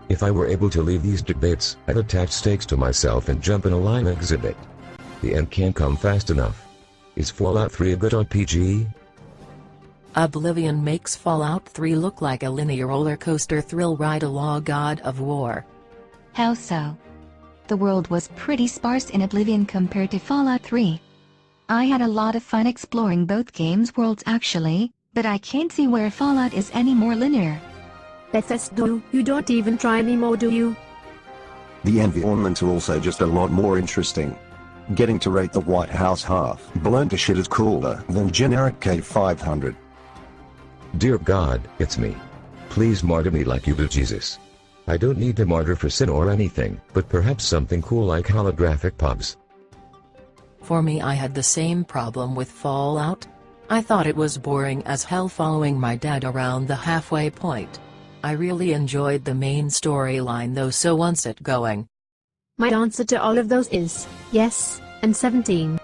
If I were able to leave these debates, I'd attach stakes to myself and jump in a line exhibit. The end can't come fast enough. Is Fallout 3 a good RPG? Oblivion makes Fallout 3 look like a linear roller coaster thrill ride along God of War. How so? The world was pretty sparse in Oblivion compared to Fallout 3. I had a lot of fun exploring both games' worlds actually, but I can't see where Fallout is any more linear. Bethesda, you don't even try anymore, do you? The environments are also just a lot more interesting. Getting to rate the White House half blown to shit is cooler than generic K500. Dear God, it's me. Please martyr me like you do Jesus. I don't need to martyr for sin or anything, but perhaps something cool like holographic pubs. For me, I had the same problem with Fallout. I thought it was boring as hell following my dad around the halfway point. I really enjoyed the main storyline though, so once it going. My answer to all of those is yes, and 17.